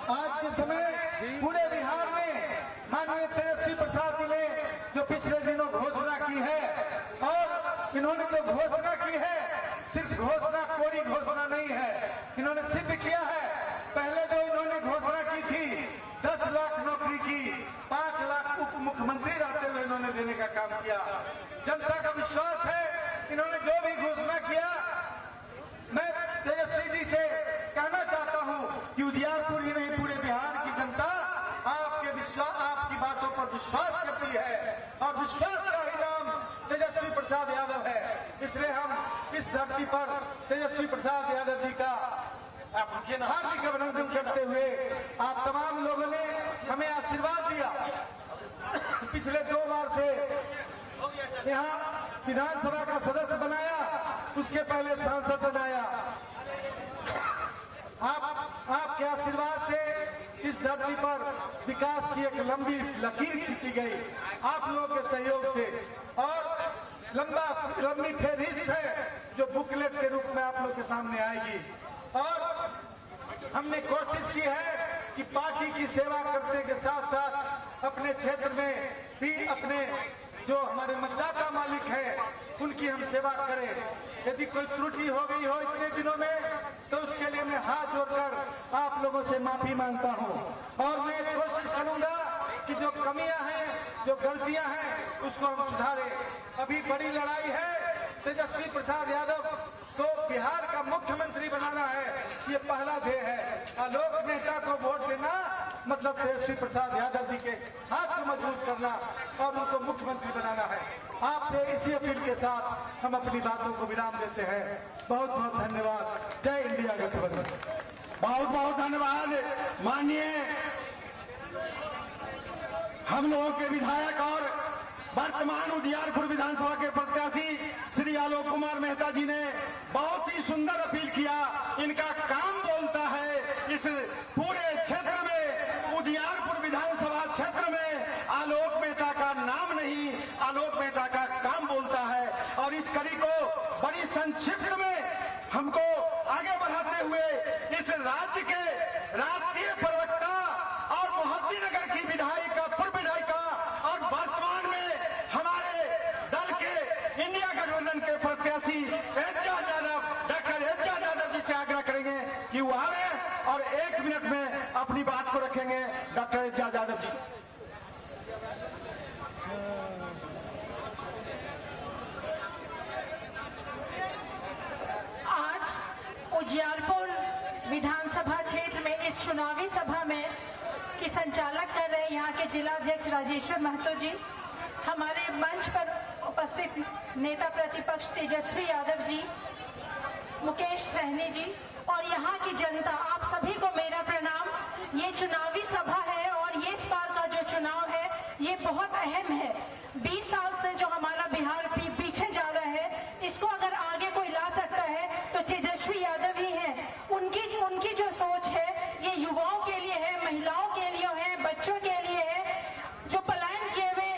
आज के समय पूरे बिहार में माननीय तेजस्वी प्रसाद जी ने जो पिछले दिनों घोषणा की है, और इन्होंने जो घोषणा की है सिर्फ घोषणा, कोरी घोषणा नहीं है, इन्होंने सिद्ध किया है। पहले जो इन्होंने घोषणा की थी 10 लाख नौकरी की, 5 लाख उप मुख्यमंत्री रहते हुए इन्होंने देने का काम किया। जनता का विश्वास है, इन्होंने जो भी घोषणा किया, मैं तेजस्वी जी से कहना चाहता हूं कि उजियारपुर ही नहीं पूरे बिहार की जनता आपकी बातों पर विश्वास करती है, और विश्वास का ही नाम तेजस्वी प्रसाद यादव है। इसलिए हम इस धरती पर तेजस्वी प्रसाद यादव जी का हार्दिक अभिनंदन करते हुए, आप तमाम लोगों ने हमें आशीर्वाद दिया। पिछले 2 बार से यहाँ विधानसभा का सदस्य बनाया, उसके पहले सांसद बनाया। आपके आशीर्वाद से इस धरती पर विकास की एक लंबी लकीर खींची गई, आप लोगों के सहयोग से, और लंबी फेहरिस्त है जो बुकलेट के रूप में आप लोग के सामने आएगी। और हमने कोशिश की है कि पार्टी की सेवा करने के साथ साथ अपने क्षेत्र में भी अपने जो हमारे मतदाता मालिक है उनकी हम सेवा करें। यदि कोई त्रुटि हो गई हो इतने दिनों में, तो उसके लिए मैं हाथ जोड़कर आप लोगों से माफी मांगता हूं, और मैं कोशिश करूंगा कि जो कमियां हैं, जो गलतियां हैं, उसको हम सुधारें। अभी बड़ी लड़ाई है, तेजस्वी प्रसाद यादव को बिहार का मुख्यमंत्री बनाना है, ये पहला ध्येय है। आलोक मेहता को वोट देना मतलब तेजस्वी प्रसाद यादव जी के हाथ को मजबूत करना और उनको मुख्यमंत्री बनाना है। आपसे इसी अपील के साथ हम अपनी बातों को विराम देते हैं। बहुत बहुत धन्यवाद। जय इंडिया गठबंधन। बहुत बहुत धन्यवाद। माननीय हम लोगों के विधायक और वर्तमान उजियारपुर विधानसभा के प्रत्याशी श्री आलोक कुमार मेहता जी ने बहुत ही सुंदर अपील किया। इनका काम बोलता है। इस पूरे क्षेत्र में, उजियारपुर विधानसभा क्षेत्र में आलोक मेहता का नाम नहीं, आलोक मेहता का काम बोलता है। और इस कड़ी को बड़ी संक्षिप्त में हमको आगे बढ़ाते हुए इस राज्य के राष्ट्रीय प्रवक्ता और मोहद्दीनगर की विधायिका, पूर्व विधायिका और वर्तमान में हमारे दल के इंडिया गठबंधन के प्रत्याशी एजाज यादव, डॉक्टर एजाज यादव जी से आग्रह करेंगे कि वो आवे और 1 मिनट में अपनी बात को रखेंगे। डॉक्टर एजाज यादव जी। आज उजियारपुर विधानसभा क्षेत्र में इस चुनावी सभा में की संचालक कर रहे यहाँ के जिला अध्यक्ष राजेश्वर महतो जी, हमारे मंच पर उपस्थित नेता प्रतिपक्ष तेजस्वी यादव जी, मुकेश सहनी जी और यहाँ की जनता, आप सभी को मेरा प्रणाम। ये चुनावी सभा है और ये इस बार का जो चुनाव है ये बहुत अहम है। 20 साल से जो हमारा बिहार पीछे जा रहा है, इसको अगर आगे कोई ला सकता है तो तेजस्वी यादव ही है। उनकी जो सोच है ये युवाओं के लिए है, महिलाओं के लिए है, बच्चों के लिए है, जो पलायन किए हुए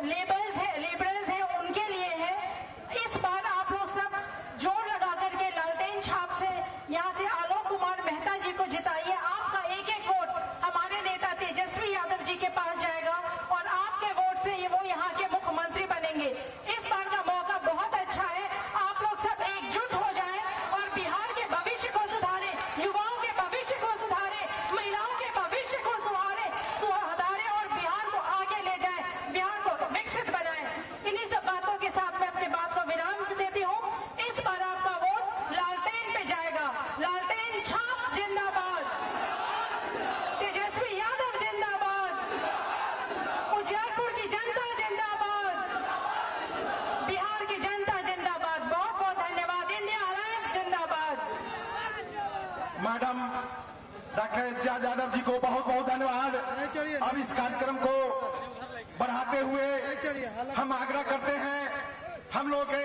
लेबरर्स हैं उनके लिए है। इस बार आप लोग सब जोर लगा करके लालटेन छाप से यहाँ से आलोक कुमार मेहता जी को जिताइए। आपका एक एक वोट हमारे नेता तेजस्वी यादव जी के पास जाएगा और आपके वोट से वो यहाँ के मुख्यमंत्री बनेंगे। इस बार का मौका बहुत अच्छा है, आप लोग सब एकजुट हो जाएं और बिहार के भविष्य को सुधारें, युवाओं के भविष्य को सुधारें, महिलाओं के भविष्य को सुधारें और बिहार को आगे ले जाएं, बिहार को विकसित बनाएं। इन्हीं सब बातों के साथ मैं अपनी बात को विराम देती हूँ। इस बार आपका वोट लालटेन पे जाएगा। लालटेन छाप जिंदाबाद, तेजस्वी यादव जिंदाबाद, उजियारपुर की जनता जिंदाबाद, बिहार की जनता जिंदाबाद। बहुत बहुत धन्यवाद। इंडिया अलायंस जिंदाबाद। मैडम डॉक्टर एजाज यादव जी को बहुत बहुत धन्यवाद। अब इस कार्यक्रम को बढ़ाते हुए हम आग्रह करते हैं, हम लोग के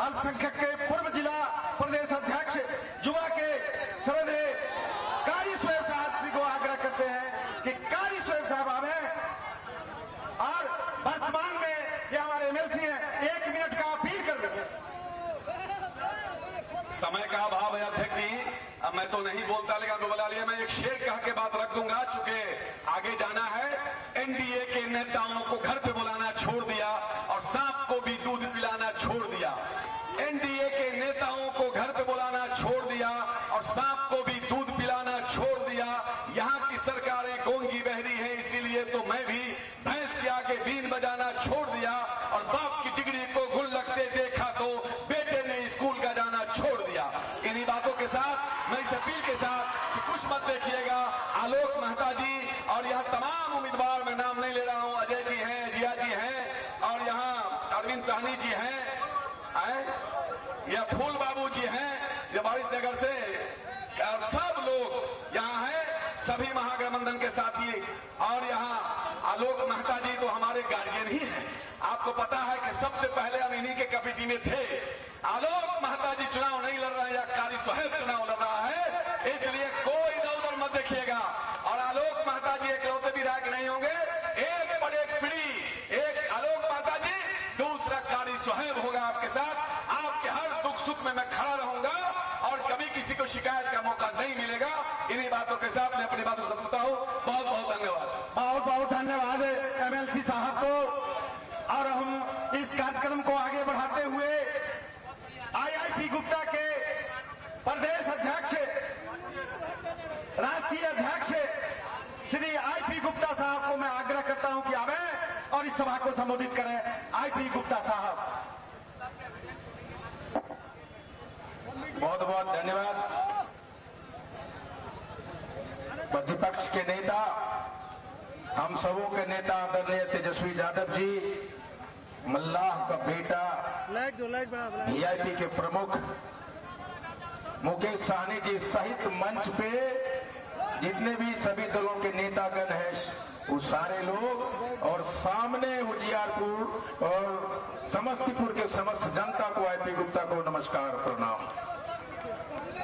अल्पसंख्यक के पूर्व जिला प्रदेश अध्यक्ष युवा के श्रद्धेय कारी सुहेब साहब जी को आग्रह करते हैं कि कारी सुहेब साहब आवे और वर्तमान में ये हमारे एमएलसी हैं, 1 मिनट का अपील कर देंगे। समय का अभाव है अध्यक्ष जी। मैं तो नहीं बोलता, लेकिन तो बुला लिया। मैं एक शेर कह के बात रख दूंगा, चूंकि आगे जाना है। एनडीए के नेताओं को घर पे बुलाना छोड़ दिया और सांप को भी दूध पिलाना छोड़ दिया। एनडीए के नेताओं को घर पे बुलाना छोड़ दिया और सांप को भी दूध पिलाना छोड़ दिया। यहाँ की सरकारें गूंगी बहरी है, इसीलिए तो मैं भी भैंस के आगे बीन बजाना छोड़ दिया और बाप की डिग्री को गुल लगते देखा तो बेटे ने स्कूल का जाना छोड़ दिया। इन्हीं बातों के साथ मैं इस अपील के साथ कि कुछ मत देखिएगा, आलोक मेहता जी और यहाँ तमाम उम्मीदवार, मैं नाम नहीं ले रहा हूँ, अजय जी हैं, जिया जी हैं और यहाँ अरविंद साहनी जी हैं, या फूल बाबू जी हैं, जो बारिश नगर से, और सब लोग यहाँ हैं, सभी महागठबंधन के साथी। और यहाँ आलोक मेहता जी तो हमारे गार्जियन ही हैं। आपको पता है कि सबसे पहले हम इन्हीं के कमेटी में थे। आलोक मेहता जी चुनाव नहीं लड़ रहे हैं, या कारी साहब चुनाव लड़ रहा है, इसलिए कोई इधर उधर मत देखिएगा। और आलोक मेहता जी एकलौते विधायक नहीं होंगे, एक पर एक फ्री, एक आलोक मेहता जी, दूसरा कारी साहब होगा आपके साथ। आपके हर दुख सुख में मैं खड़ा रहूंगा और कभी किसी को शिकायत का मौका नहीं मिलेगा। इन्हीं बातों के साथ मैं अपनी बात को समाप्त करता हूं। बहुत बहुत धन्यवाद। बहुत बहुत धन्यवाद एमएलसी साहब को। और हम इस कार्यक्रम को आगे बढ़ाते हुए आईआईपी गुप्ता के प्रदेश अध्यक्ष, राष्ट्रीय अध्यक्ष श्री आईपी गुप्ता साहब को मैं आग्रह करता हूं कि आवे और इस सभा को संबोधित करें। आईपी गुप्ता साहब। बहुत बहुत धन्यवाद। प्रतिपक्ष के नेता, हम सबों के नेता आदरणीय तेजस्वी यादव जी, मल्लाह का बेटा, वीआईपी के प्रमुख मुकेश साहनी जी सहित मंच पे जितने भी सभी दलों के नेतागण हैं, वो सारे लोग, और सामने उजियारपुर और समस्तीपुर के समस्त जनता को आईपी गुप्ता को नमस्कार प्रणाम।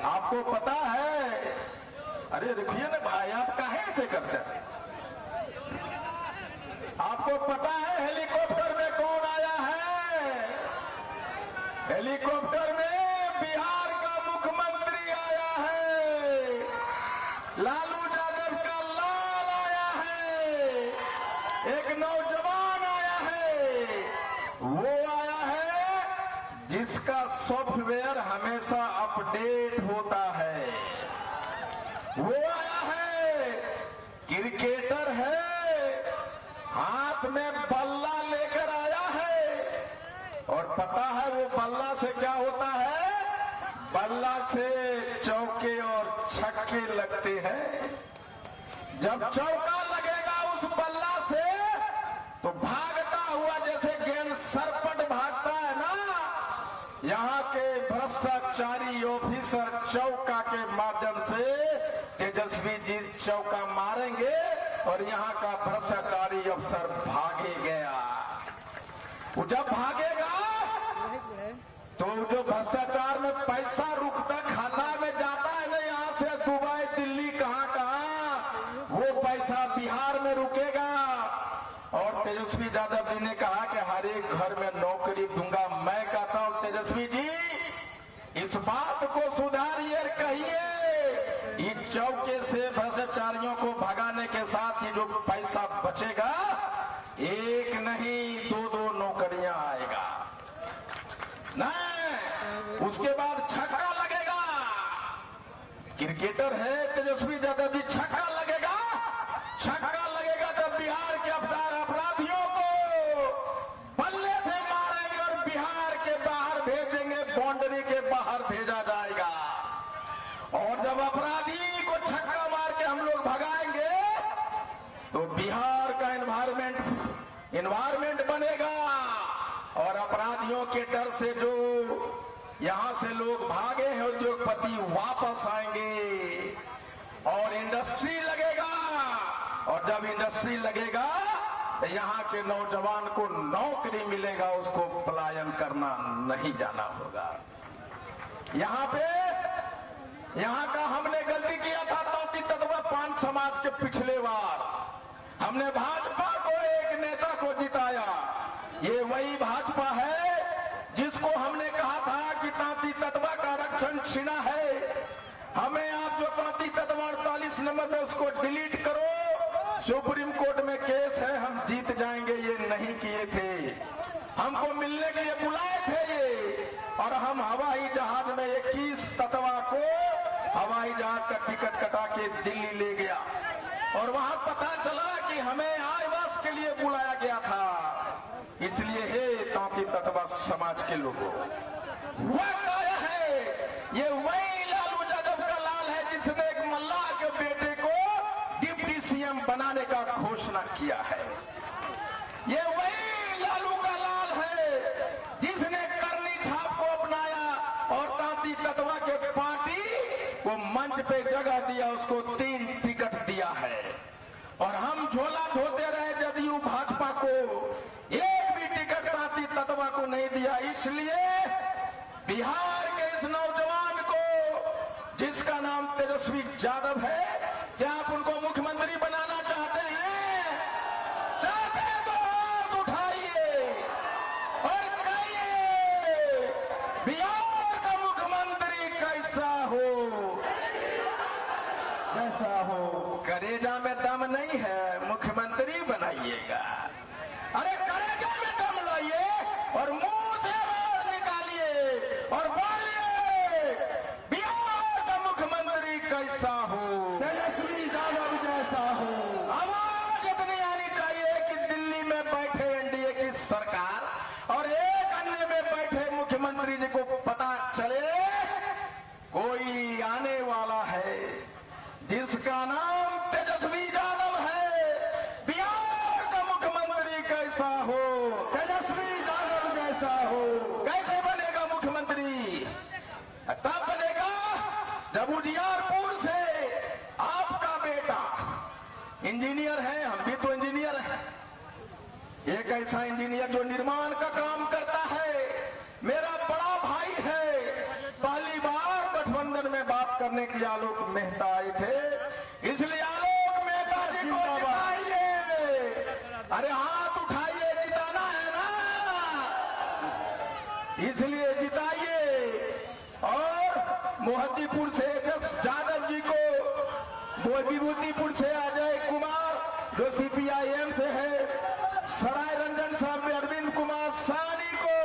आपको पता है, अरे देखिए ना भाई, आप काहे से करते हैं? आपको पता है हेलीकॉप्टर में कौन आया है? हेलीकॉप्टर में बिहार का मुख्यमंत्री आया है, लालू यादव का लाल आया है, एक नौजवान आया है, वो आया है जिसका सॉफ्टवेयर हमेशा अपडेट होता है, वो आया है, क्रिकेटर है, हाथ में बल्ला लेकर आया है। और पता है वो बल्ला से क्या होता है? बल्ला से चौके और छक्के लगते हैं। जब चौका लगेगा उस बल्ला से तो भागता हुआ जैसे गेंद सरपट भागता है ना, यहाँ के भ्रष्टाचारी ऑफिसर चौका के माध्यम से तेजस्वी जी चौका मारेंगे और यहाँ का भ्रष्टाचारी अफसर भागेगा। वो जब भागेगा तो जो भ्रष्टाचार में पैसा रुकता खाता में जाता है ना, यहाँ से दुबई दिल्ली कहाँ, वो पैसा बिहार में रुकेगा। और तेजस्वी यादव जी ने कहा कि हर एक घर में नौकरी दूंगा। मैं कहता हूं तेजस्वी जी, इस बात को सुधारिए, कहिए इस चौके से भ्रष्टाचारियों को भगाने के साथ ही जो पैसा बचेगा, एक नहीं दो नौकरियां आएगा। नहीं, उसके बाद छक्का लगेगा। क्रिकेटर है तेजस्वी यादव जी, छक्का लगेगा, छक्का लगेगा तब बिहार के अपराधियों को बल्ले से मारेंगे और बिहार के बाहर भेज देंगे, बाउंड्री के बाहर भेजा जाएगा। और जब अपराधी को छक्का मार के हम लोग भगाएंगे तो बिहार का एनवायरमेंट बनेगा और अपराधियों के डर से जो यहां से लोग भागे हैं उद्योगपति वापस आएंगे और इंडस्ट्री लगेगा। और जब इंडस्ट्री लगेगा तो यहाँ के नौजवान को नौकरी मिलेगा, उसको पलायन करना नहीं जाना होगा। यहाँ का हमने गलती किया था, तांती तत्वा पान समाज के पिछले बार हमने भाजपा को एक नेता को जिताया। ये वही भाजपा है जिसको हमने कहा था कि तांती तत्वा का आरक्षण छीना है, हमें आप जो 38 नंबर में उसको डिलीट करो, सुप्रीम कोर्ट में केस है, हम जीत जाएंगे, ये नहीं किए थे। हमको मिलने के लिए बुलाए थे ये, और हम हवाई जहाज में 21 तत्वा को हवाई जहाज का टिकट कटा के दिल्ली ले गया, और वहां पता चला कि हमें आयवास के लिए बुलाया गया था। इसलिए हे 33 तत्वा समाज के लोगों, वक्त आया है, ये वही लालू यादव का लाल है जिसने एक मल्लाह के बेटे को डिप्टी सीएम बनाने का घोषणा किया है। ये वही लालू का लाल है जिसने करनी छाप को अपनाया और 33 तत्वा के पार्टी को मंच पे जगह दिया, उसको 3 टिकट दिया है। और हम झोला ढोते रहे जदयू भाजपा को, एक भी टिकट 33 तत्वा को नहीं दिया। इसलिए बिहार के इस नौजवान को, जिसका नाम तेजस्वी यादव है, क्या आप उनको मुख्यमंत्री बनाना चाहते हैं? चाहते तो हाथ उठाइए और कहिए बिहार का मुख्यमंत्री कैसा हो, कैसा हो। करेजा में दम नहीं है, मुख्यमंत्री बनाइएगा। अरे करेजा में दम लाइए और मुंह से आवाज निकालिए और बोलिए बिहार का मुख्यमंत्री कैसा हो, तेजस्वी यादव जैसा हो। आवाज इतनी आनी चाहिए कि दिल्ली में बैठे एनडीए की सरकार और एक अन्य में बैठे मुख्यमंत्री जी को पता चले कोई आने वाला है जिसका नाम तेजस्वी यादव है। बिहार का मुख्यमंत्री कैसा हो, तेजस्वी यादव जैसा हो। कैसे बनेगा मुख्यमंत्री? तब बनेगा जब उजियारपुर से आपका बेटा, इंजीनियर है, हम भी तो इंजीनियर हैं, एक ऐसा इंजीनियर जो निर्माण का काम करता है, मेरा बड़ा भाई है। पहली बार गठबंधन में बात करने के लिए आलोक मेहता आए थे, इसलिए आलोक मेहता जी को जिताइए। अरे हाथ उठाइए, जिताना है ना, इसलिए जिताइए। और मोहद्दीपुर से जस यादव जी को, विभूतिपुर से अजय कुमार जो सीपीआईएम से है, सराय रंजन साहब में अरविंद कुमार सानी को,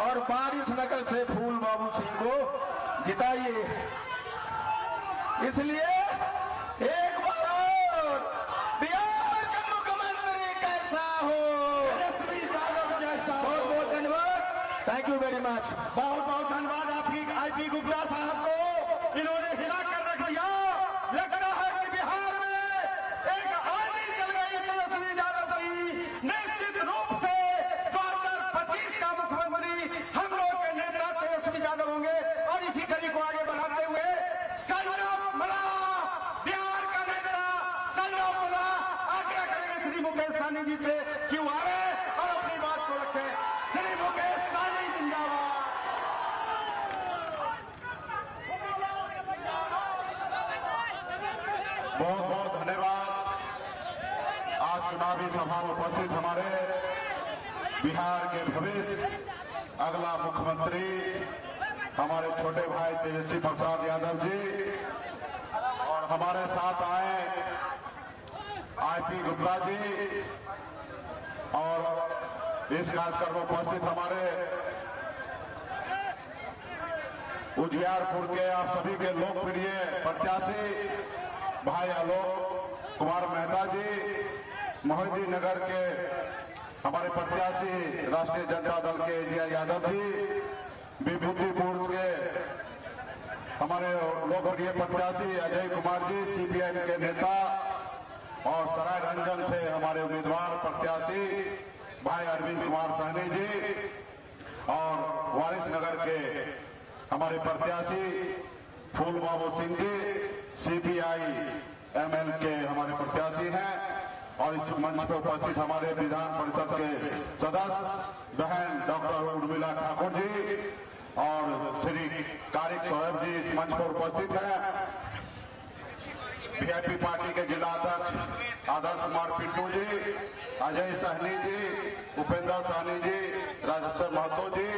और बारिश नगर से फूल बाबू सिंह को जिताइए। इसलिए एक बार और बिहार का मुख्यमंत्री कैसा हो, तेजस्वी यादव जैसा। बहुत बहुत धन्यवाद, थैंक यू वेरी मच। बहुत बहुत धन्यवाद आपकी आईपी गुप्ता साहब को, इन्होंने हिला कर रख दिया। लगता है कि बिहार में एक आंधी चल गई तेजस्वी यादव की। निश्चित रूप से 2025 का मुख्यमंत्री हम लोग के नेता तेजस्वी यादव होंगे। और इसी कड़ी को आगे बढ़ाते हुए संग्राम मला, बिहार का नेता संग्राम मला आग्रह करेंगे श्री मुकेश सहनी जी से कि वो आए और अपनी बात को रखें। श्री मुकेश सहनी जिंदाबाद। बहुत बहुत धन्यवाद। आज चुनावी सभा में उपस्थित हमारे बिहार के भविष्य अगला मुख्यमंत्री हमारे छोटे भाई तेजस्वी प्रसाद यादव जी, और हमारे साथ आए आईपी गुप्ता जी, और इस कार्यक्रम में उपस्थित हमारे उजियारपुर के आप सभी के लोकप्रिय प्रत्याशी भाई आलोक कुमार मेहता जी, मोहिदी नगर के हमारे प्रत्याशी राष्ट्रीय जनता दल के एजीआर यादव जी, विभूतिपुर के हमारे लोकप्रिय प्रत्याशी अजय कुमार जी सीपीआईएम के नेता, और सराय रंजन से हमारे उम्मीदवार प्रत्याशी भाई अरविंद कुमार सहनी जी, और वारिस नगर के हमारे प्रत्याशी फूल बाबू सिंह जी सीपीआईएमएल के हमारे प्रत्याशी हैं। और इस मंच पर उपस्थित हमारे विधान परिषद के सदस्य बहन डॉक्टर उर्मिला ठाकुर जी और श्री कारिक सोहेब जी इस मंच पर उपस्थित हैं। वीआईपी पार्टी के जिला अध्यक्ष आदर्श कुमार पिंटू जी, अजय सहनी जी, उपेंद्र सहनी जी, राजेश्वर महतो जी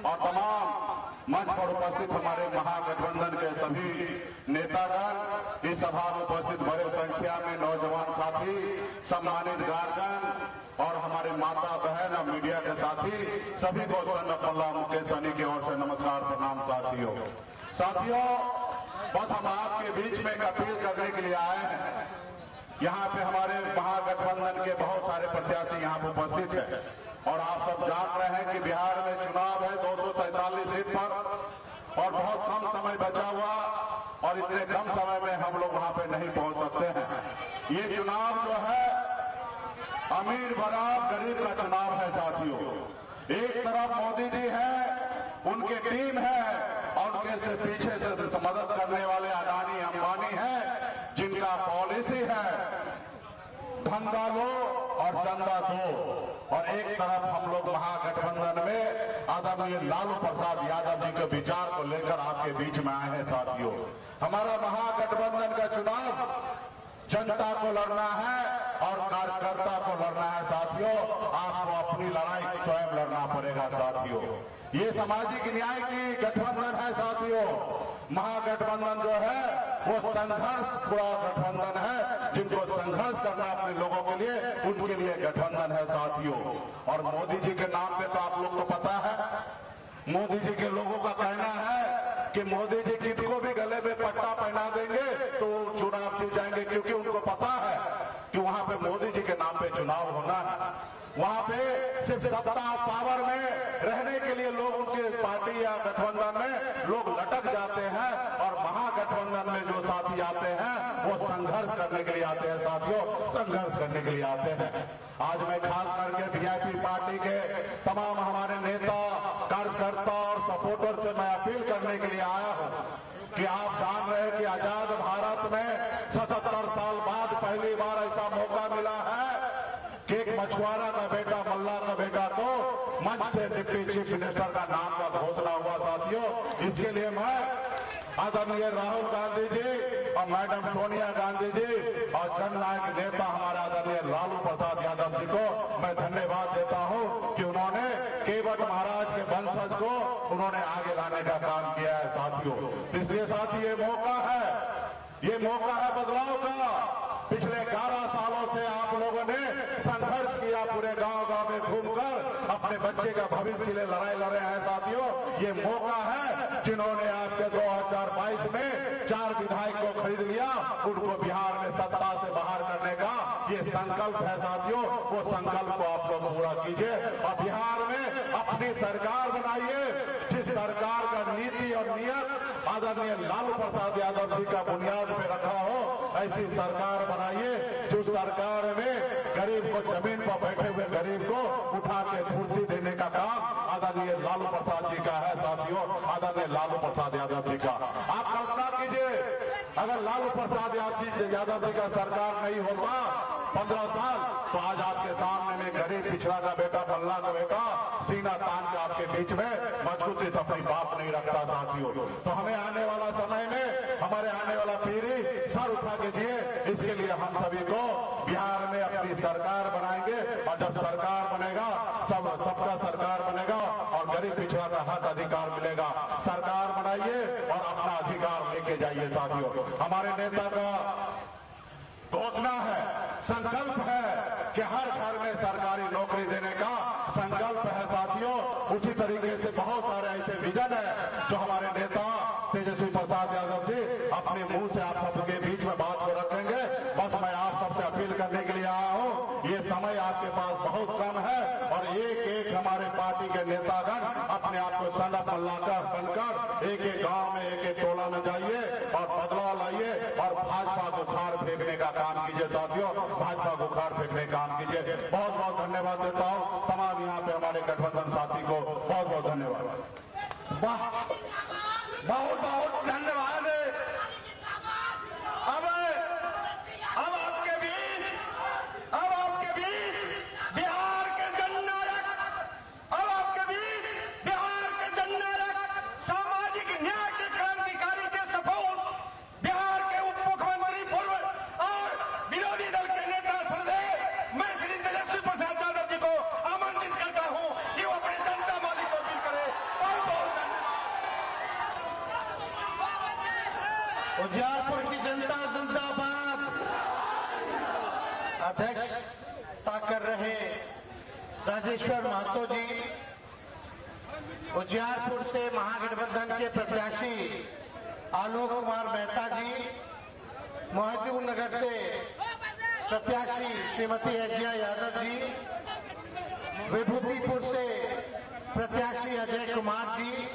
और तमाम मंच पर उपस्थित हमारे महागठबंधन के सभी नेतागण, इस सभा में उपस्थित बड़े संख्या में नौजवान साथी, सम्मानित गार्जियन और हमारे माता बहन और मीडिया के साथी, सभी को सन ऑफ अल्लाह मुकेश सहनी की ओर से नमस्कार प्रणाम। साथियों, बस हम आपके बीच में एक अपील करने के लिए आए हैं। यहाँ पे हमारे महागठबंधन के बहुत सारे प्रत्याशी यहाँ पे उपस्थित हैं और आप सब जान रहे हैं कि बिहार में चुनाव है 243 सीट पर और बहुत कम समय बचा हुआ और इतने कम समय में हम लोग वहां पे नहीं पहुंच सकते हैं। ये चुनाव जो है अमीर बनाम गरीब का चुनाव है साथियों। एक तरफ मोदी जी है, उनकी टीम है और उनके से पीछे से मदद करने वाले अडानी अंबानी हैं, जिनका पॉलिसी है धंधा लो और चंदा दो। और एक तरफ हम लोग महागठबंधन में आदरणीय लालू प्रसाद यादव जी के विचार को लेकर आपके बीच में आए हैं साथियों। हमारा महागठबंधन का चुनाव जनता को लड़ना है और कार्यकर्ता को लड़ना है साथियों। आपको अपनी लड़ाई स्वयं लड़ना पड़ेगा साथियों। ये सामाजिक न्याय की गठबंधन है साथियों। महागठबंधन जो है वो संघर्ष पूरा गठबंधन है, जिनको संघर्ष करना अपने लोगों के लिए, उनके लिए गठबंधन है साथियों। और मोदी जी के नाम पे तो आप लोग को पता है, मोदी जी के लोगों का कहना है कि मोदी जी किनको भी गले में पट्टा पहना देंगे तो चुनाव जीत जाएंगे, क्योंकि उनको पता है कि वहां पे मोदी जी के नाम पे चुनाव होना है। वहां पे सिर्फ सत्ता पावर में रहने के लिए लोग उनके पार्टी या गठबंधन में लोग लटक जाते हैं और महागठबंधन में जो साथी आते हैं वो संघर्ष करने के लिए आते हैं साथियों, संघर्ष करने के लिए आते हैं। आज मैं खास करके वीआईपी पार्टी के तमाम हमारे नेता, कार्यकर्ता और सपोर्टर से मैं अपील करने के लिए आया हूं कि आप जान रहे हैं कि आजाद भारत में 77 साल बाद पहली बार ऐसा मौका मिला है कि एक मछुआरा का बेटा, मल्ला का बेटा को मंच से डिप्टी चीफ मिनिस्टर का नाम का घोषणा हुआ साथियों। इसके लिए मैं आदरणीय राहुल गांधी जी और मैडम सोनिया गांधी जी और जननायक नेता हमारे आदरणीय लालू प्रसाद यादव जी को मैं धन्यवाद देता हूं कि उन्होंने केवट महाराज के वंशज को उन्होंने आगे लाने का काम किया है साथियों। इसलिए साथी ये मौका है बदलाव का। पिछले 11 सालों से आप लोगों ने संघर्ष किया, पूरे गांव-गांव में घूमकर अपने बच्चे का भविष्य के लिए लड़ाई लड़े हैं साथियों। ये मौका है, जिन्होंने आपके 2022 में 4 विधायक को खरीद लिया, उनको बिहार में सत्ता से बाहर करने का ये संकल्प है साथियों। वो संकल्प को आप लोग पूरा कीजिए और बिहार में अपनी सरकार बनाइए, जिस सरकार का नीति और नियत आदरणीय लालू प्रसाद यादव जी का बुनियाद पे रखा हो, ऐसी सरकार बनाइए जो सरकार में गरीब को, जमीन पर बैठे हुए गरीब को उठा के कुर्सी देने का काम आदरणीय लालू प्रसाद जी का है साथियों, आदरणीय लालू प्रसाद यादव जी का। आप कल्पना कीजिए, अगर लालू प्रसाद यादव जी का सरकार नहीं होता 15 साल, तो आज आपके सामने में गरीब पिछड़ा का बेटा, मल्ला का बेटा सीना तान के आपके बीच में मजबूती से अपनी बात नहीं रखता साथियों। तो हमें आने वाला समय में, हमारे आने वाला पीढ़ी सर उठा के जिए, इसके लिए हम सभी को बिहार में अपनी सरकार बनाएंगे और जब सरकार बनेगा सबका सरकार बनेगा और गरीब पिछड़ा का हक अधिकार मिलेगा। सरकार बनाइए और अपना अधिकार लेके जाइए साथियों। हमारे नेता का घोषणा है, संकल्प है कि हर घर में सरकारी नौकरी देने का संकल्प है साथियों। उसी तरीके से बहुत सारे ऐसे विजन है जो हमारे नेता तेजस्वी प्रसाद यादव जी अपने मुंह से आप सबके बीच में बात को रखेंगे। बस मैं आप सबसे अपील करने के लिए आया हूं, ये समय आपके पास बहुत कम है और एक हमारे पार्टी के नेतागण अपने आप को सन ऑफ अल्लाह बनकर एक गांव में, एक टोला में जाइए और बदलाव लाइए और भाजपा को खार फेंकने का काम कीजिए साथियों, भाजपा को खार फेंकने का काम कीजिए। बहुत बहुत धन्यवाद देता हूं तमाम यहाँ पे हमारे गठबंधन साथी को, बहुत बहुत धन्यवाद। बहुत बहुत धन्यवाद। अब आपके बीच बिहार के जननायक, सामाजिक न्याय के क्रांतिकारी के सपूत, बिहार के उप मुख्यमंत्री पूर्व और विरोधी दल के नेता श्रद्धेय मैं श्री तेजस्वी प्रसाद यादव जी को आमंत्रित करता हूं कि वो अपने जनता मालिक को अपील करे। बहुत बहुत धन्यवाद। अध्यक्षता कर रहे राजेश्वर महतो जी, उजियारपुर से महागठबंधन के प्रत्याशी आलोक कुमार मेहता जी, मोहद्दीन नगर से प्रत्याशी श्रीमती एजिया यादव जी, विभूतिपुर से प्रत्याशी अजय कुमार जी,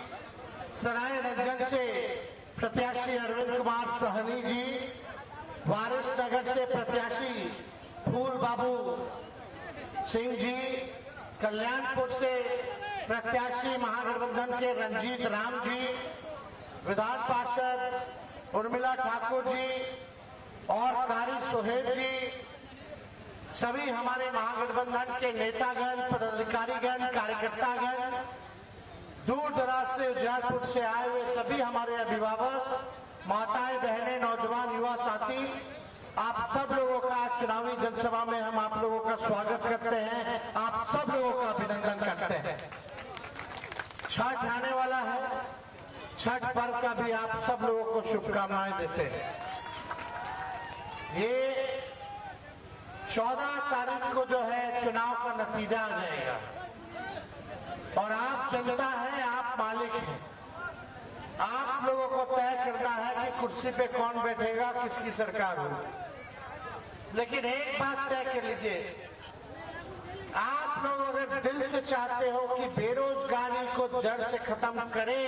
सराय रंजन से प्रत्याशी अरविंद कुमार सहनी जी, वारिस नगर से प्रत्याशी फूल बाबू सिंह जी, कल्याणपुर से प्रत्याशी महागठबंधन के रंजीत राम जी, विधान पार्षद उर्मिला ठाकुर जी और कारी सोहेल जी, सभी हमारे महागठबंधन के नेतागण, पदाधिकारीगण, कार्यकर्तागण, दूर दराज से उजियारपुर से आए हुए सभी हमारे अभिभावक, माताएं, बहनें, नौजवान, युवा साथी, आप सब लोगों का चुनावी जनसभा में हम आप लोगों का स्वागत करते हैं, आप सब लोगों का अभिनंदन करते हैं। छठ आने वाला है, छठ पर्व का भी आप सब लोगों को शुभकामनाएं देते हैं। ये 14 तारीख को जो है चुनाव का नतीजा आ जाएगा और आप जनता है, आप मालिक हैं। आप लोगों को तय करना है कि कुर्सी पे कौन बैठेगा, किसकी सरकार हो। लेकिन एक बात तय कर लीजिए, आप लोग अगर दिल से चाहते हो कि बेरोजगारी को जड़ से खत्म करे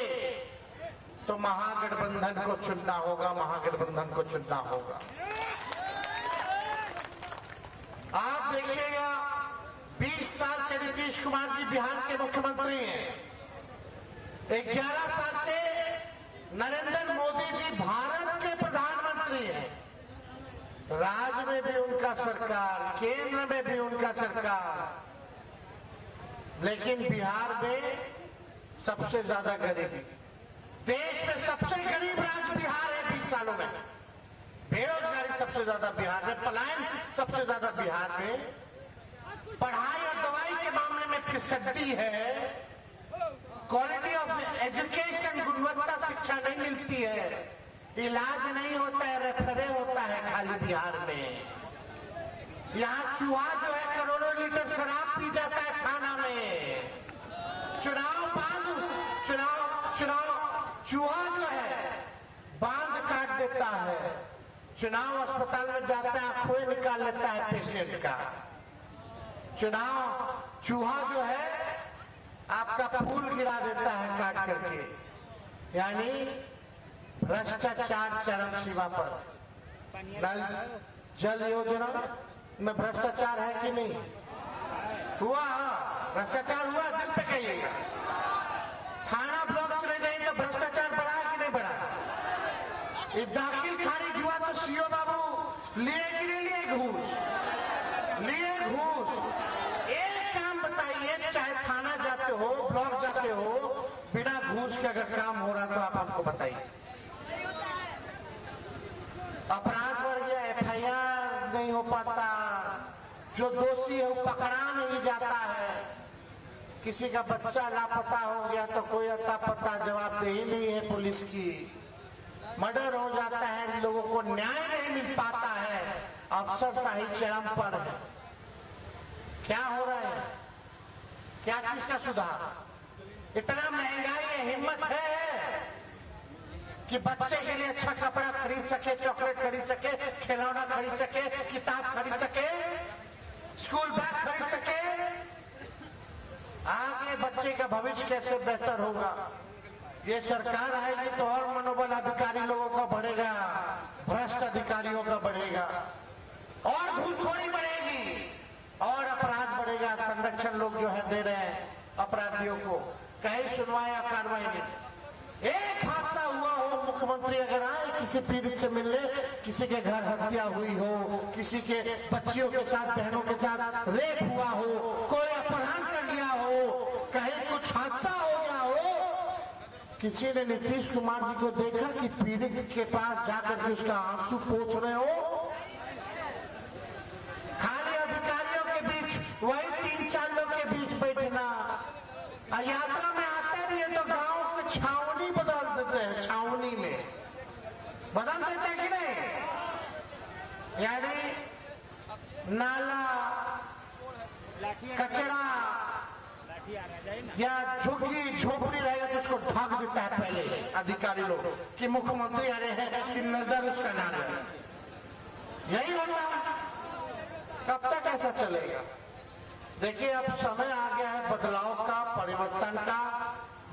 तो महागठबंधन को चुनना होगा, महागठबंधन को चुनना होगा। आप देखिएगा 20 साल से नीतीश कुमार जी बिहार के मुख्यमंत्री हैं, 11 साल से नरेंद्र मोदी जी भारत के प्रधानमंत्री हैं, राज्य में भी उनका सरकार, केंद्र में भी उनका सरकार, लेकिन बिहार में सबसे ज्यादा गरीबी, देश में सबसे गरीब राज्य बिहार है 20 सालों में, बेरोजगारी सबसे ज्यादा बिहार में, पलायन सबसे ज्यादा बिहार में, पढ़ाई और दवाई के मामले में फिसड्डी है, क्वालिटी ऑफ एजुकेशन, गुणवत्ता शिक्षा नहीं मिलती है, इलाज नहीं होता है, रेफरे होता है खाली बिहार में। यहाँ चूहा जो है करोड़ों लीटर शराब पी जाता है खाना में। चुनाव चूहा जो है बांध काट देता है, चुनाव अस्पताल में जाता है, आंखें निकाल लेता है पेशेंट का। चुनाव चूहा जो है आपका फूल गिरा देता है काट करके। यानी भ्रष्टाचार चरम सीमा पर। नल जल योजना में भ्रष्टाचार है कि नहीं हुआ? भ्रष्टाचार हुआ, दिल पे कहिएगा। थाना ब्लॉक चले जाइए तो भ्रष्टाचार बढ़ा कि नहीं बढ़ा? दाखिल खारिज हुआ तो सीओ बाबू लिए कि नहीं लिए घूस? लिए घूस। एक काम बताइए, चाहे थाना जाते हो, ब्लॉक जाते हो, बिना घूस के अगर काम हो रहा तो आप हमको बताइए। अपराध बढ़ गया, एफआईआर नहीं हो पाता, जो दोषी है वो पकड़ा नहीं जाता है, किसी का बच्चा लापता हो गया तो कोई अता पता जवाबदेही नहीं है पुलिस की, मर्डर हो जाता है, लोगों को न्याय नहीं मिल पाता है, अफसरशाही चरम पर है। क्या हो रहा है? क्या चीज का सुधार? इतना महंगाई है, हिम्मत है कि बच्चे के लिए अच्छा कपड़ा खरीद सके, चॉकलेट खरीद सके, खिलौना खरीद सके, किताब खरीद सके, स्कूल बैग खरीद सके। आगे बच्चे का भविष्य कैसे बेहतर होगा? ये सरकार आएगी तो और मनोबल अधिकारी लोगों का बढ़ेगा, भ्रष्ट अधिकारियों का बढ़ेगा, और घूसखोरी बढ़ेगी और अपराध बढ़ेगा। संरक्षण लोग जो है दे रहे हैं अपराधियों को, कहीं सुनवाई या कार्रवाई नहीं। एक हादसा हुआ हो, मुख्यमंत्री अगर आए किसी पीड़ित से मिलने, किसी के घर हत्या हुई हो, किसी के बच्चियों के साथ, बहनों के साथ रेप हुआ हो, कोई अपहरण कर लिया हो, कहीं कुछ हादसा हो गया हो, किसी ने नीतीश कुमार जी को देखा कि पीड़ित के पास जाकर के उसका आंसू पोंछ रहे हो? खाली अधिकारियों के बीच, वही 3-4 लोग के बीच बैठना। यात्रा में आते भी है तो गांव की छावनी बदल देते हैं, छावनी में बदल देते हैं कि नहीं? यानी नाला, कचरा या झुग्गी झोपड़ी रहेगा तो उसको ढक देता है पहले अधिकारी लोग कि मुख्यमंत्री आ रहे हैं कि नजर उसका ना लगे। यही होता है। कब तक ऐसा चलेगा? देखिए अब समय आ गया है बदलाव का, परिवर्तन का,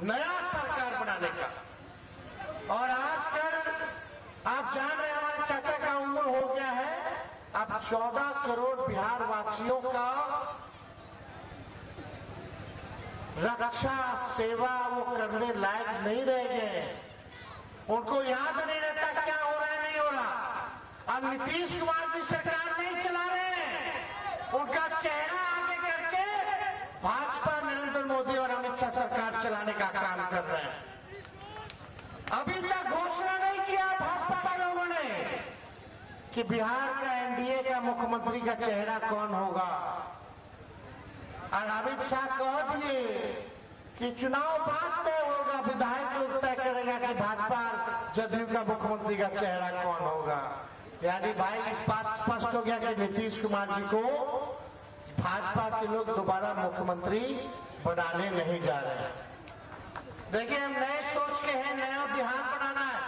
नया सरकार बनाने का। और आजकल आप जान रहे हैं हमारे चाचा का उम्र हो गया है, अब 14 करोड़ बिहार वासियों का रक्षा सेवा वो करने लायक नहीं रह गए। उनको याद नहीं रहता क्या हो रहा है नहीं हो रहा। अब नीतीश कुमार जी सरकार नहीं चला रहे हैं, उनका चेहरा आगे करके भाजपा नरेंद्र मोदी और अमित शाह सरकार चलाने का काम कर रहे हैं। अभी तक घोषणा नहीं किया भाजपा के लोगों ने कि बिहार का एनडीए का मुख्यमंत्री का चेहरा कौन होगा। और अमित शाह कह दिए कि चुनाव बाद तय होगा, विधायक लोग तय करेगा कि भाजपा जदयू का मुख्यमंत्री का चेहरा कौन होगा। यानी भाई इस बात स्पष्ट हो गया कि नीतीश कुमार जी को भाजपा के लोग दोबारा मुख्यमंत्री बनाने नहीं जा रहे हैं। देखिए हम नए सोच के हैं, नया बिहार बनाना है,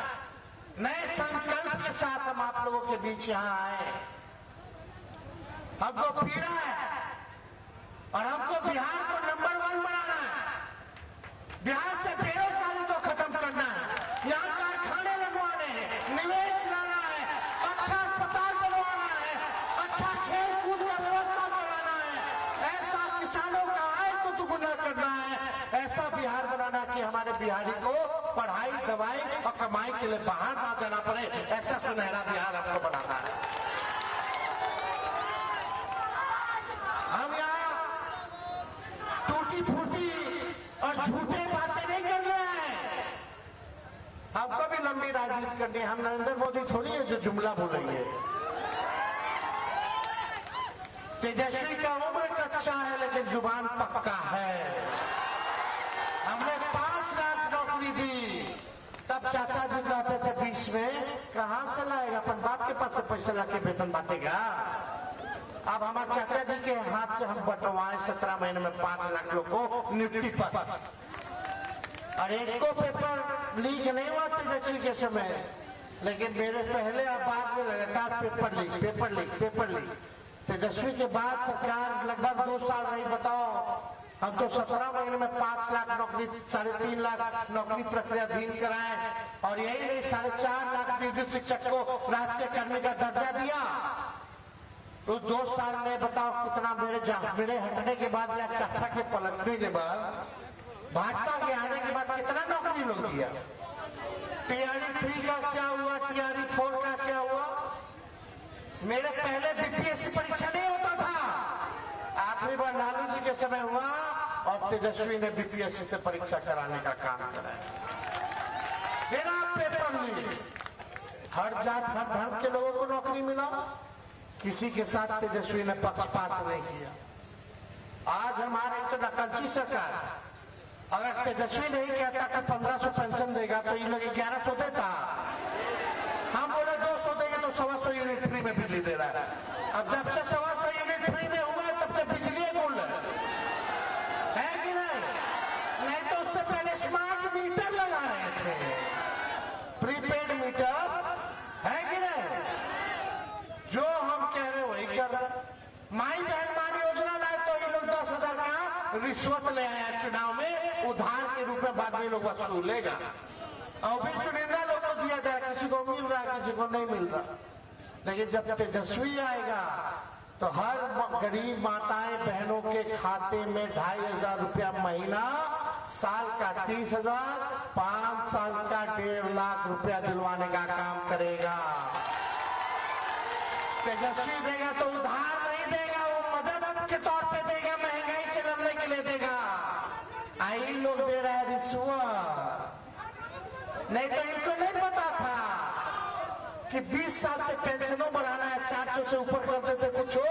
नए संकल्प के साथ हम आप लोगों के बीच यहाँ आए। हमको पीड़ा है और हमको बिहार को नंबर 1 बनाना है। बिहार से बेरोजगारी को खत्म करना है, यहाँ कारखाने लगवाने हैं, निवेश लाना है, अच्छा अस्पताल बनवाना है, अच्छा खेल कूद का व्यवस्था बनाना है, ऐसा किसानों का आय को दुगुना करना है, ऐसा बिहार बनाना कि हमारे बिहारी को पढ़ाई दवाई और कमाई के लिए बाहर ना जाना पड़े। ऐसा सुनहरा बिहार हमको बनाना है। हम यहाँ टूटी फूटी और झूठे बातें नहीं कर रहे हैं। हमको भी लंबी राजनीति करनी है। हम नरेंद्र मोदी थोड़ी है जो जुमला बोलेंगे। तेजस्वी का उम्र कच्चा है लेकिन जुबान पक्का है। हमने 5 लाख नौकरी दी, तब चाचा जी कहते थे 20 में कहां से लाएगा, अपन बाप के पास से पैसा लाके वेतन बांटेगा। अब हमारे चाचा जी के हाथ से हम बंटवाए 17 महीने में 5 लाख लोग को नियुक्ति पर। और एक को पेपर लीक नहीं हुआ तेजस्वी के समय, लेकिन मेरे पहले और बाद में लगातार पेपर लीक। तेजस्वी के बाद सरकार लगभग 2 साल रही। बताओ हम तो 17 महीने में 5 लाख नौकरी, 3.5 लाख नौकरी प्रक्रियाधीन कराए। और यही नहीं 4.5 लाख नियोजित शिक्षक को राजकीय कर्मी का दर्जा दिया। तो 2 साल में बताओ कितना मेरे हटने के बाद या चाचा के पलटने के बाद, भाजपा के आने के बाद कितना नौकरी लोग दिया। टीआरई 3 का क्या हुआ, टीआरई 4 का क्या हुआ। मेरे पहले बीपीएससी परीक्षा नहीं होता था, आखिरी बार लालू जी के समय हुआ और तेजस्वी ने बीपीएससी से परीक्षा कराने का काम कराया। बिना पेपर लिए हर जात हर धर्म के लोगों को नौकरी मिला। किसी के साथ तेजस्वी ने पक्षपात नहीं किया। आज हमारे तो नकलची सरकार, अगर तेजस्वी नहीं कहता कि 1500 पेंशन देगा तो इन लोग 1100 देता। हम बोले 200 देंगे तो 125 यूनिट फ्री में बिजली दे रहा है। अब जब से 125 यूनिट फ्री में हुआ तब से बिजली गुल है कि नहीं तो उससे पहले स्मार्ट मीटर लगा रहे थे, प्रीपेड मीटर है कि नहीं। जो हम कह रहे वही कर रहे। माई बहन मान योजना लाए तो ये लोग 10,000 का रिश्वत ले आया चुनाव में, उधार के रूप में बाद में लोग वसूलेगा। और भी चुनिंदा लोग को दिया जाए, किसी को मिल रहा किसी को नहीं मिल रहा। लेकिन जब तेजस्वी आएगा तो हर गरीब माताएं बहनों के खाते में 2,500 रुपया महीना, साल का 30,000, 5 साल का 1.5 लाख रुपया दिलवाने का काम करेगा। तेजस्वी देगा तो उधार नहीं देगा, वो मदद के तौर पे देगा, महंगाई से लड़ने के लिए देगा। आई लोग दे रहा है रिश्वत। नहीं तो इनको नहीं पता था कि 20 साल से पेंशनों बढ़ाना है, 400 से ऊपर कर देते कुछ हो।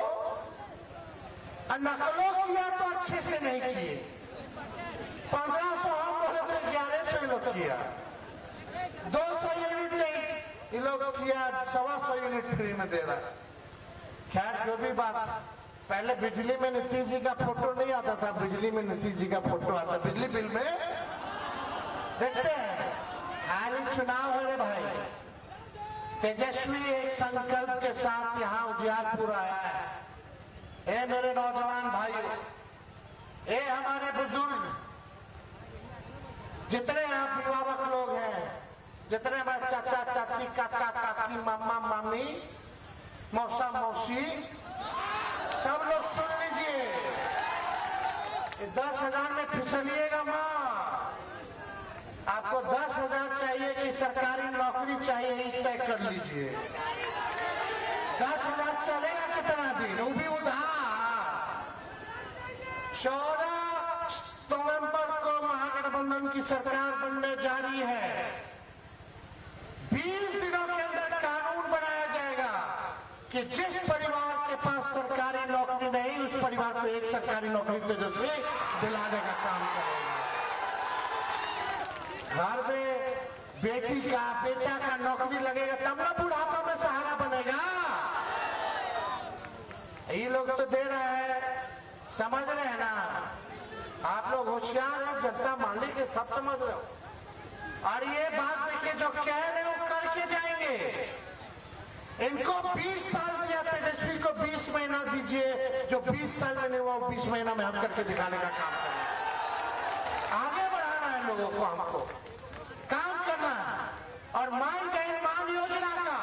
और नकलों किया तो अच्छे से नहीं किए। 1500 हम बोले तो 1100 लोग किया। 200 यूनिट नहीं, ये लोग किया 125 यूनिट फ्री में दे रहा है। खैर जो भी बात, पहले बिजली में नीतीश जी का फोटो नहीं आता था, बिजली में नीतीश जी का फोटो आता, बिजली बिल में देखते हैं। हाल ही चुनाव है रे भाई, तेजस्वी एक संकल्प के साथ यहाँ उजियारपुर आया है। ए मेरे नौजवान भाइयों, ए हमारे बुजुर्ग, जितने यहाँ अभिभावक लोग हैं, जितने हमारे चाचा चाची, काका काकी, मामा मामी, मौसा मौसी, सब लोग सुन लीजिए। 10,000 में फिसलिएगा माँ। आपको 10,000 चाहिए कि सरकारी नौकरी चाहिए, ये तय कर लीजिए। 10,000 चलेगा कितना दिन, वो भी उधार। 14 नवंबर को महागठबंधन की सरकार बनने जा रही है। 20 दिनों के अंदर कानून बनाया जाएगा कि जिस परिवार के पास सरकारी नौकरी नहीं, उस परिवार को एक सरकारी नौकरी तेजस्वी दिलाने का काम करेगा। घर में बेटी का बेटा का नौकरी लगेगा तब ना बुढ़ापा में सहारा बनेगा। ये लोग तो दे रहे हैं, समझ रहे हैं ना। आप लोग होशियार हैं, जनता मान ली कि सब समझ रहे हो। और ये बात देखिए, जो कह रहे हो करके जाएंगे। इनको 20 साल दिया, तेजस्वी को 20 महीना दीजिए। जो 20 साल में नहीं हुआ, 20 महीना में हम करके दिखाने का काम करेंगे। आगे बढ़ाना है लोगों को, हमको काम करना है। और मान योजना का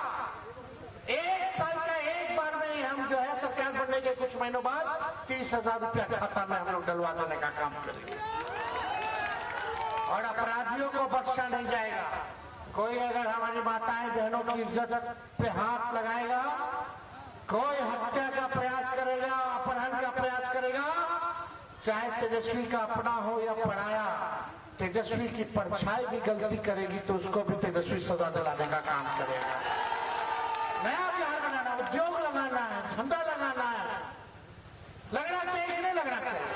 1 साल का एक बार में ही हम जो है सरकार बनने के कुछ महीनों बाद 30,000 रुपया खाता में हम लोग डलवा देने का काम करेंगे। और अपराधियों को बख्शा नहीं जाएगा। कोई अगर हमारी माताएं बहनों की इज्जत पे हाथ लगाएगा, कोई हत्या का प्रयास करेगा, अपहरण का प्रयास करेगा, चाहे तेजस्वी का अपना हो या पराया, तेजस्वी की परछाई भी गलती करेगी तो उसको भी तेजस्वी सजा दिलाने का काम करेगा। नया बिहार बनाना, उद्योग लगाना है, धंधा लगाना है। लगना चाहिए कि नहीं लगना चाहिए?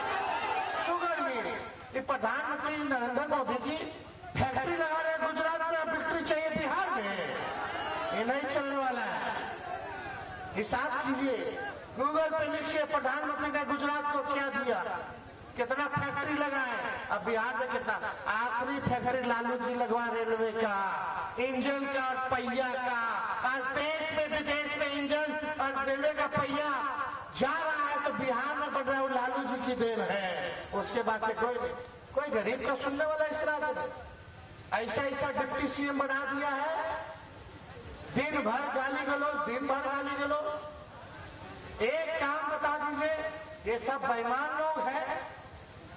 शुगर मिल, ये प्रधानमंत्री नरेंद्र मोदी जी फैक्ट्री लगा रहे गुजरात में, बिक्री चाहिए बिहार में, ये नहीं चलने वाला है। हिसाब कीजिए, गूगल पे लिखिए प्रधानमंत्री ने गुजरात को क्या दिया, कितना फैक्ट्री लगाए। अब बिहार में कितना, आखिरी फैक्ट्री लालू जी लगवा रेलवे का, इंजन का और पहिया का। आज देश में विदेश में इंजन और रेलवे का पहिया जा रहा है तो बिहार में बढ़ रहा है, लालू जी की देन है। उसके बाद से कोई गरीब का सुनने वाला इस राज्य में। ऐसा डिप्टी सीएम बना दिया है, दिन भर गाली गलौज, दिन भर गाली गलौज। एक काम बता दीजिए, ये सब बेईमान लोग हैं,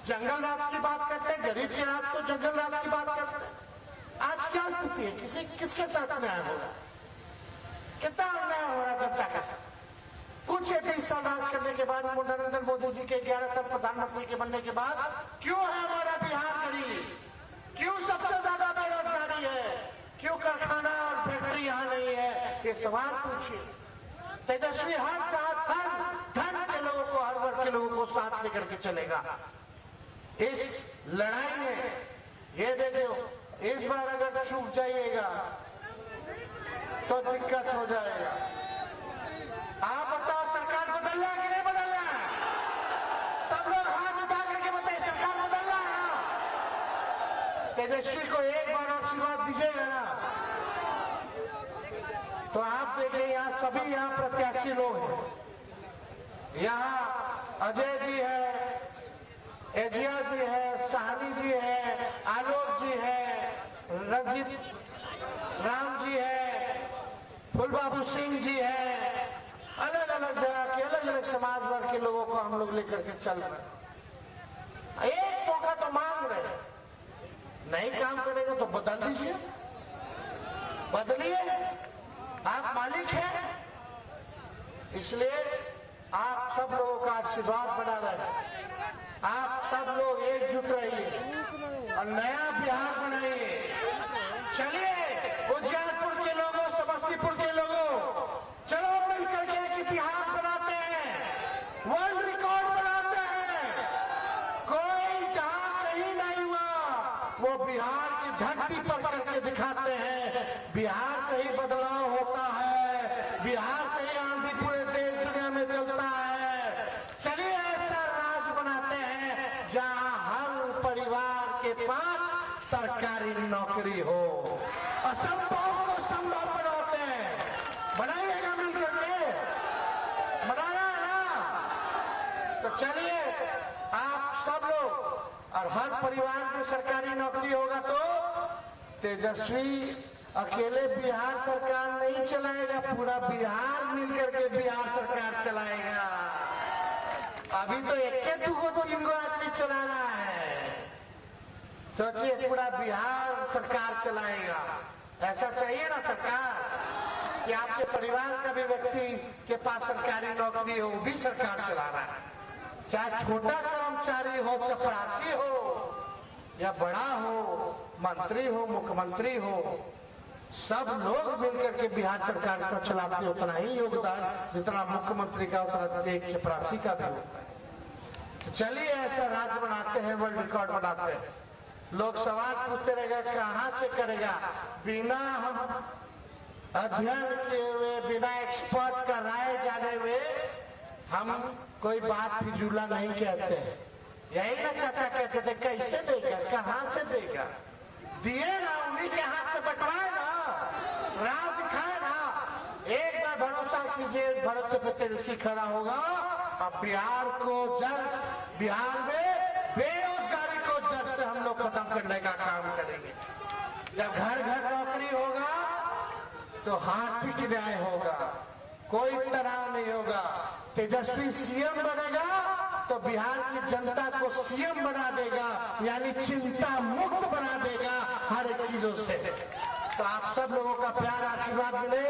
जंगल राज की बात करते हैं, गरीब के राज को जंगल राज की बात करते हैं। आज क्या स्थिति है, किसके साथ अन्याय हो रहा है, कितना अन्याय हो रहा है जनता का। कुछ 20 साल राज करने के बाद, नरेंद्र मोदी जी के 11 साल प्रधानमंत्री के बनने के बाद क्यों है हमारा बिहार गरीब, क्यों सबसे ज्यादा बेरोजगारी है, क्यों कारखाना और फैक्ट्री यहाँ नहीं है, ये सवाल पूछिए। तेजस्वी हर धन के लोगों को, हर वर्ग के लोगों को साथ लेकर के चलेगा। इस लड़ाई में ये देखो, इस बार अगर चूक जाइएगा तो दिक्कत हो जाएगा। आप बताओ, सरकार बदलना है कि नहीं बदलना है? सब लोग हाथ उठा करके बताइए, सरकार बदलना है ना? तेजस्वी को एक बार आशीर्वाद दीजिएगा ना, तो आप देखिए यहाँ सभी यहाँ प्रत्याशी लोग हैं। यहाँ अजय जी है, एजिया जी है, साहनी जी है, आलोक जी है, रंजीत राम जी है, फुलबाबू सिंह जी है। अलग अलग जगह के अलग अलग समाज वर्ग के लोगों को हम लोग लेकर के चल रहे। एक मौका तो मांग रहे, नहीं काम करेगा तो बदल दीजिए, बदलिए, आप मालिक हैं। इसलिए आप सब लोगों का आशीर्वाद बना रहे, आप सब लोग एकजुट रहिए और नया बिहार बनाइए। चलिए उजियारपुर के लोगों, समस्तीपुर के लोगों, चलो मिलकर के एक इतिहास बनाते हैं, वर्ल्ड रिकॉर्ड बनाते हैं। कोई जहां कहीं नहीं हुआ वो बिहार की धरती पर करके दिखाते हैं। बिहार से ही बदलाव होता है, बिहार से ही आंधी पूरे देश दुनिया में सरकारी नौकरी हो। असंभव को संभव बनाते हैं, बनाइएगा मिलकर के, बनाना है ना। तो चलिए आप सब लोग, और हर परिवार में सरकारी नौकरी होगा तो तेजस्वी अकेले बिहार सरकार नहीं चलाएगा, पूरा बिहार मिलकर के बिहार सरकार चलाएगा। अभी तो एक दो तीन गो आदमी चलाना है, सोचिए पूरा बिहार सरकार चलाएगा। ऐसा चाहिए ना सरकार कि आपके परिवार का भी व्यक्ति के पास सरकारी नौकरी हो, वो भी सरकार चलाना है। चाहे छोटा कर्मचारी हो, चपरासी हो या बड़ा हो, मंत्री हो, मुख्यमंत्री हो, सब लोग मिलकर के बिहार सरकार का चलाते, उतना ही योगदान जितना मुख्यमंत्री का उतना एक चपरासी का भी होता है। तो चलिए ऐसा राज्य बनाते हैं, वर्ल्ड रिकॉर्ड बनाते हैं। लोग सवाल पूछते रहेगा कहां से करेगा, बिना हम अध्ययन किए हुए, बिना एक्सपर्ट का राय जाने हुए हम कोई बात फिजूला नहीं कहते हैं। यही ना चाचा कहते थे कैसे देगा, कहां से देगा, दिए ना, उन्हीं के हाथ से बंटवाए ना, राह दिखाए ना। एक बार भरोसा कीजिए, भरोसे पे तेजस्वी खड़ा होगा। अब बिहार को जड़, बिहार में बेरोजगारी को जड़ से हम लोग खत्म करने का काम करेंगे। जब घर घर नौकरी होगा तो हाथ भी न्याय होगा, कोई तनाव नहीं होगा। तेजस्वी सीएम बनेगा तो बिहार की जनता को सीएम बना देगा, यानी चिंता मुक्त बना देगा हर एक चीजों से। तो आप सब लोगों का प्यार आशीर्वाद मिले।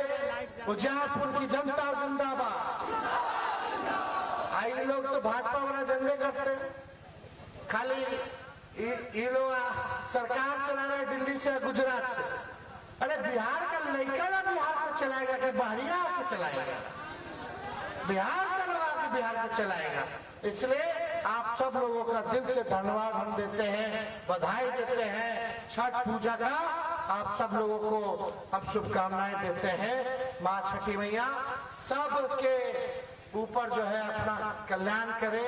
उजियारपुर की जनता जिंदाबाद। आई लोग तो भाजपा वाला झंडे करते, खाली ये लोग सरकार चला रहे दिल्ली से, गुजरात से। अरे बिहार का लड़का ना बिहार को चलाएगा कि बाहरिया आके चलाएगा? बिहार का लोग आके बिहार को चलाएगा। इसलिए आप सब लोगों का दिल से धन्यवाद हम देते हैं, बधाई देते हैं। छठ पूजा का आप सब लोगों को हम शुभकामनाएं देते हैं। माँ छठी मैया सबके ऊपर जो है अपना कल्याण करे,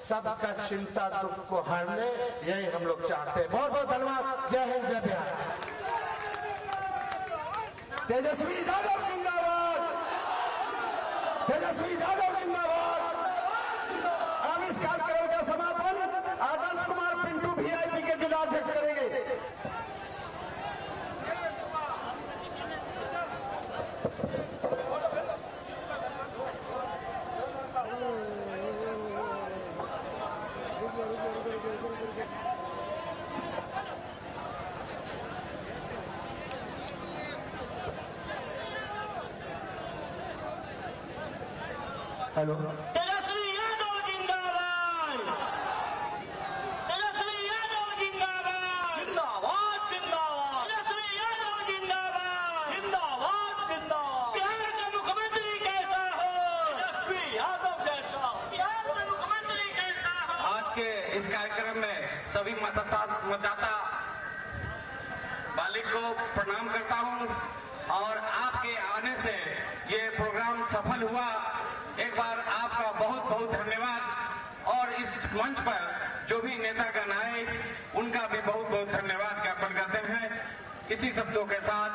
सबका चिंता दुख को हर ले, यही हम लोग चाहते हैं। बहुत बहुत धन्यवाद। जय हिंद, जय बिहार। तेजस्वी यादव जिंदाबाद, तेजस्वी यादव जिंदाबाद। अब इस कार्यक्रम का समापन आदर्श कुमार पिंटू वीआईपी के जिलाध्यक्ष करेंगे। हेलो, तेजस्वी यादव जिंदाबाद, तेजस्वी यादव जिंदाबाद, जिंदाबाद जिंदाबाद, तेजस्वी यादव जिंदाबाद, जिंदाबाद जिंदाबाद। बिहार का मुख्यमंत्री कैसा हो? तेजस्वी यादव जैसा। बिहार का मुख्यमंत्री कैसा हो? आज के इस कार्यक्रम में सभी मतदाता मालिक को प्रणाम करता हूं और आपके आने से ये प्रोग्राम सफल हुआ। एक बार आपका बहुत बहुत धन्यवाद। और इस मंच पर जो भी नेतागण आए उनका भी बहुत बहुत धन्यवाद ज्ञापन करते हैं। इसी शब्दों के साथ